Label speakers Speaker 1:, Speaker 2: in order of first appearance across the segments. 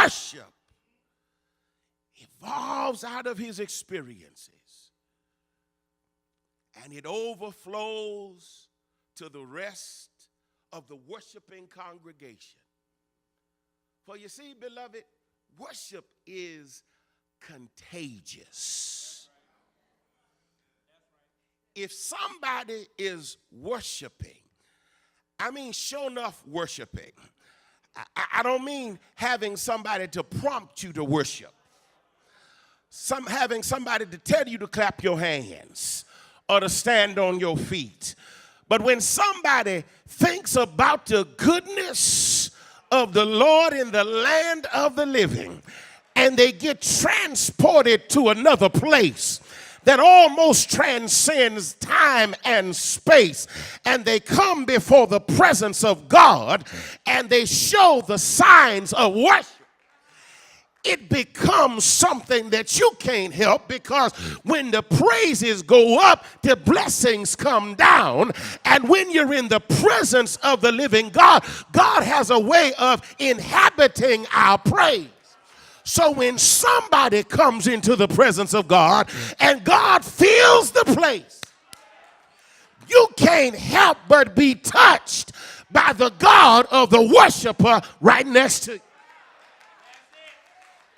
Speaker 1: worship evolves out of his experiences, and it overflows to the rest of the worshiping congregation. For you see, beloved, worship is contagious. If somebody is worshiping, I mean sure enough worshiping. I don't mean having somebody to prompt you to worship. Having somebody to tell you to clap your hands or to stand on your feet. But when somebody thinks about the goodness of the Lord in the land of the living, and they get transported to another place that almost transcends time and space, and they come before the presence of God and they show the signs of worship, it becomes something that you can't help, because when the praises go up, the blessings come down. And when you're in the presence of the living God, God has a way of inhabiting our praise. So when somebody comes into the presence of God and God fills the place, you can't help but be touched by the God of the worshiper right next to you.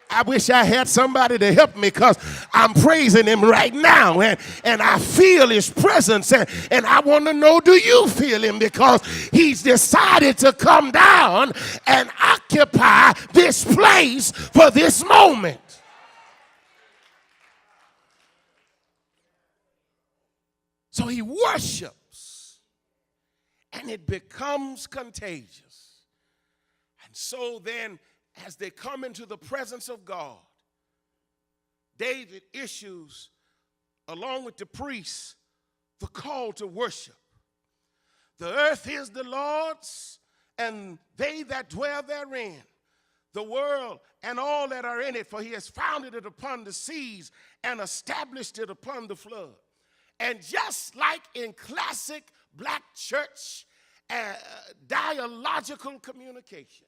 Speaker 1: I wish I had somebody to help me, because I'm praising him right now, and I feel his presence, and I want to know, do you feel him? Because he's decided to come down and occupy this place for this moment. So he worships, and it becomes contagious. And so then, as they come into the presence of God, David issues, along with the priests, the call to worship. The earth is the Lord's, and they that dwell therein, the world and all that are in it, for he has founded it upon the seas and established it upon the flood. And just like in classic black church dialogical communication,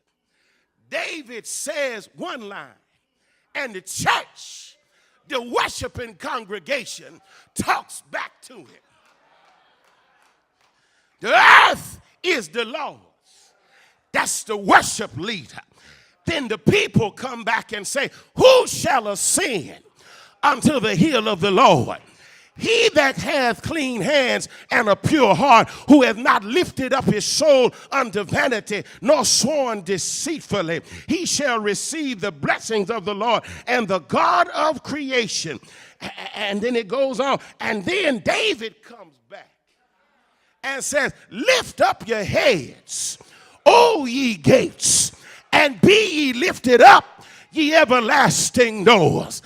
Speaker 1: David says one line, and the church, the worshiping congregation, talks back to him. The earth is the Lord's. That's the worship leader. Then the people come back and say, who shall ascend unto the hill of the Lord? He that hath clean hands and a pure heart, who hath not lifted up his soul unto vanity, nor sworn deceitfully, he shall receive the blessings of the Lord and the God of creation. And then it goes on. And then David comes back and says, lift up your heads, O ye gates, and be ye lifted up, ye everlasting doors,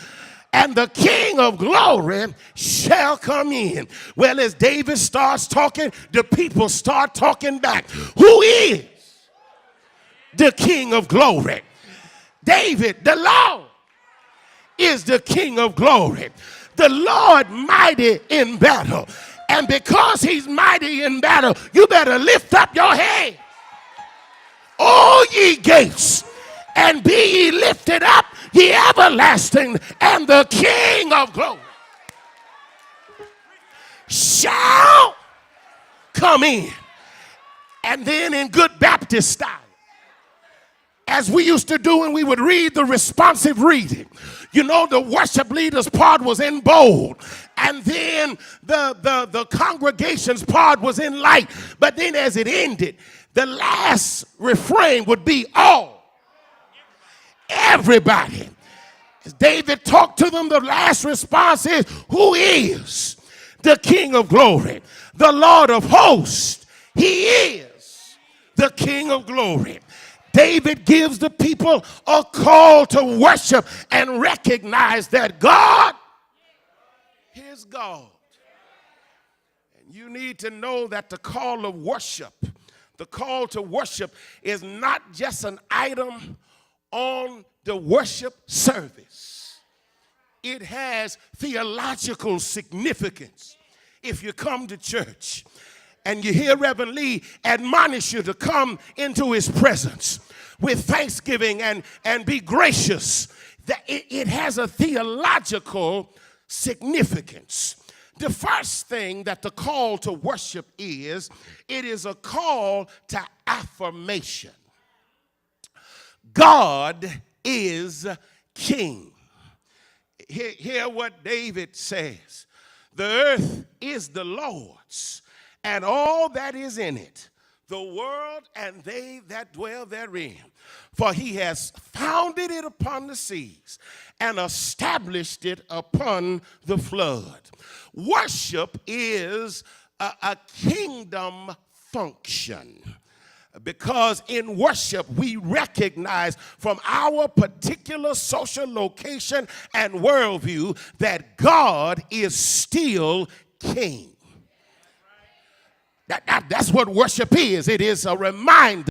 Speaker 1: and the King of glory shall come in. Well, as David starts talking, the people start talking back. Who is the King of glory? David, the Lord, is the King of glory. The Lord mighty in battle. And because he's mighty in battle, you better lift up your head, all ye gates, and be ye lifted up, ye everlasting, and the King of glory shall come in. And then in good Baptist style, as we used to do when we would read the responsive reading, you know, the worship leader's part was in bold, and then the congregation's part was in light. But then as it ended, the last refrain would be all. Everybody. As David talked to them, the last response is, who is the King of glory? The Lord of hosts. He is the King of glory. David gives the people a call to worship and recognize that God is God. And you need to know that the call of worship, the call to worship, is not just an item on the worship service. It has theological significance. If you come to church and you hear Reverend Lee admonish you to come into his presence, with thanksgiving and be gracious. That it has a theological significance. The first thing that the call to worship is, it is a call to affirmation. God is king. Hear what David says. The earth is the Lord's, and all that is in it, the world and they that dwell therein. For he has founded it upon the seas and established it upon the flood. Worship is a kingdom function, because in worship we recognize from our particular social location and worldview that God is still king. That's what worship is. It is a reminder